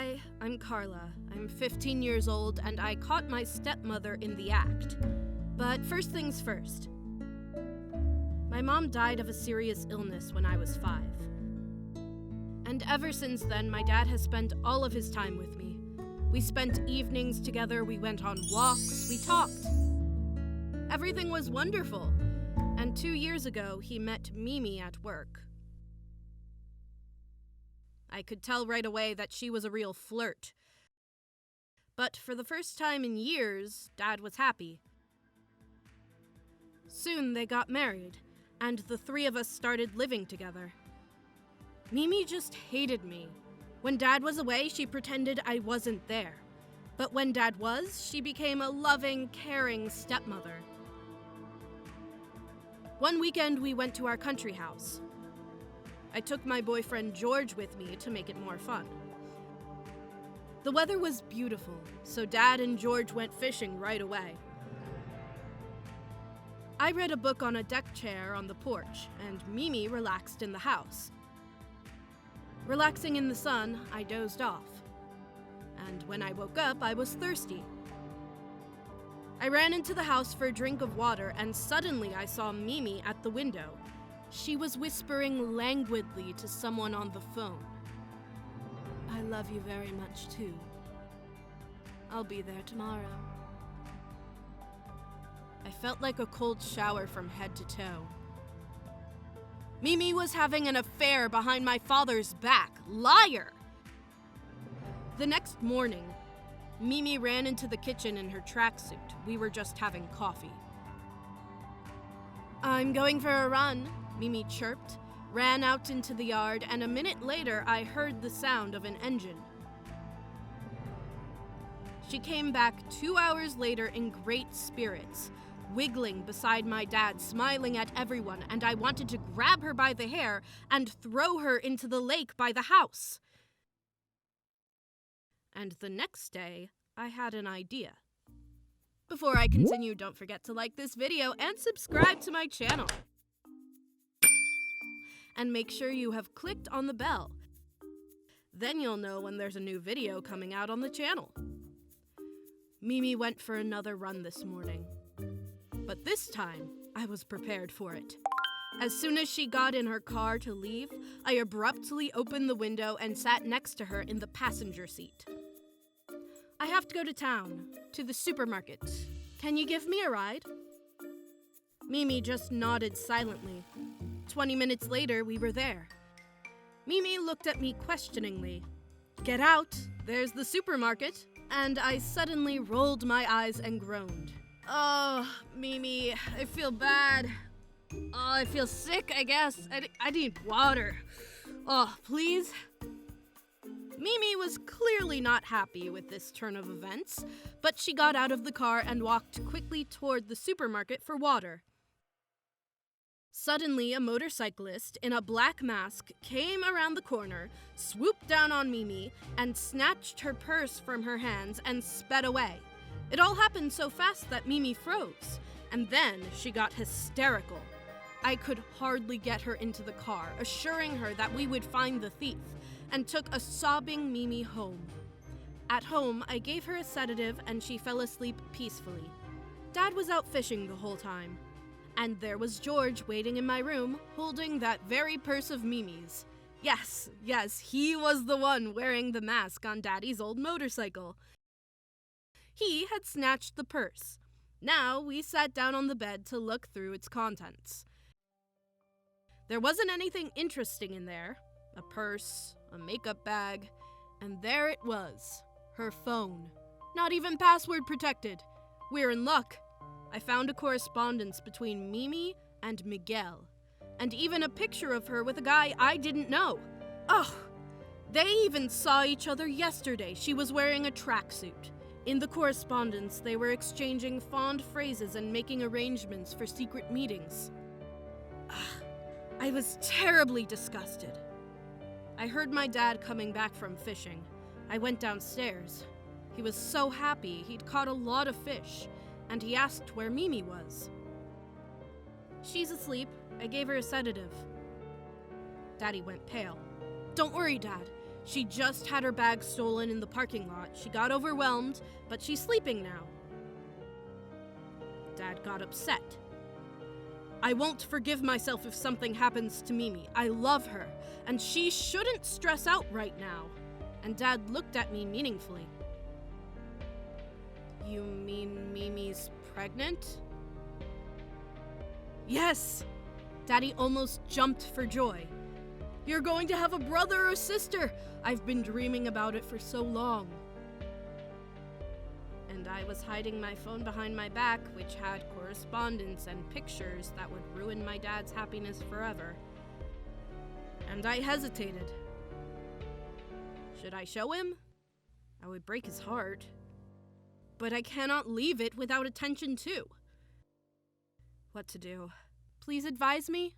Hi, I'm Carla. I'm 15 years old, and I caught my stepmother in the act. But first things first. My mom died of a serious illness when I was 5. And ever since then, my dad has spent all of his time with me. We spent evenings together, we went on walks, we talked. Everything was wonderful. And 2 years ago, he met Mimi at work. I could tell right away that she was a real flirt. But for the first time in years, Dad was happy. Soon they got married, and the 3 of us started living together. Mimi just hated me. When Dad was away, she pretended I wasn't there. But when Dad was, she became a loving, caring stepmother. One weekend, we went to our country house. I took my boyfriend George with me to make it more fun. The weather was beautiful, so Dad and George went fishing right away. I read a book on a deck chair on the porch, and Mimi relaxed in the house. Relaxing in the sun, I dozed off. And when I woke up, I was thirsty. I ran into the house for a drink of water, and suddenly I saw Mimi at the window. She was whispering languidly to someone on the phone. I love you very much too. I'll be there tomorrow. I felt like a cold shower from head to toe. Mimi was having an affair behind my father's back. Liar! The next morning, Mimi ran into the kitchen in her tracksuit. We were just having coffee. I'm going for a run, Mimi chirped, ran out into the yard, and a minute later I heard the sound of an engine. She came back 2 hours later in great spirits, wiggling beside my dad, smiling at everyone, and I wanted to grab her by the hair and throw her into the lake by the house. And the next day, I had an idea. Before I continue, don't forget to like this video and subscribe to my channel. And make sure you have clicked on the bell. Then you'll know when there's a new video coming out on the channel. Mimi went for another run this morning. But this time, I was prepared for it. As soon as she got in her car to leave, I abruptly opened the window and sat next to her in the passenger seat. I have to go to town, to the supermarket. Can you give me a ride? Mimi just nodded silently. 20 minutes later, we were there. Mimi looked at me questioningly. Get out, there's the supermarket. And I suddenly rolled my eyes and groaned. Oh, Mimi, I feel bad. Oh, I feel sick, I guess. I need water. Oh, please? Mimi was clearly not happy with this turn of events, but she got out of the car and walked quickly toward the supermarket for water. Suddenly, a motorcyclist in a black mask came around the corner, swooped down on Mimi, and snatched her purse from her hands and sped away. It all happened so fast that Mimi froze, and then she got hysterical. I could hardly get her into the car, assuring her that we would find the thief, and took a sobbing Mimi home. At home, I gave her a sedative and she fell asleep peacefully. Dad was out fishing the whole time. And there was George waiting in my room, holding that very purse of Mimi's. Yes, he was the one wearing the mask on Daddy's old motorcycle. He had snatched the purse. Now we sat down on the bed to look through its contents. There wasn't anything interesting in there. A purse, a makeup bag, and there it was, her phone. Not even password protected. We're in luck. I found a correspondence between Mimi and Miguel, and even a picture of her with a guy I didn't know. Oh, they even saw each other yesterday. She was wearing a tracksuit. In the correspondence, they were exchanging fond phrases and making arrangements for secret meetings. I was terribly disgusted. I heard my dad coming back from fishing. I went downstairs. He was so happy, he'd caught a lot of fish, and he asked where Mimi was. She's asleep. I gave her a sedative. Daddy went pale. Don't worry, Dad. She just had her bag stolen in the parking lot. She got overwhelmed, but she's sleeping now. Dad got upset. I won't forgive myself if something happens to Mimi. I love her, and she shouldn't stress out right now. And Dad looked at me meaningfully. You mean Mimi's pregnant? Yes! Daddy almost jumped for joy. You're going to have a brother or sister! I've been dreaming about it for so long. And I was hiding my phone behind my back, which had correspondence and pictures that would ruin my dad's happiness forever. And I hesitated. Should I show him? I would break his heart. But I cannot leave it without attention too. What to do? Please advise me?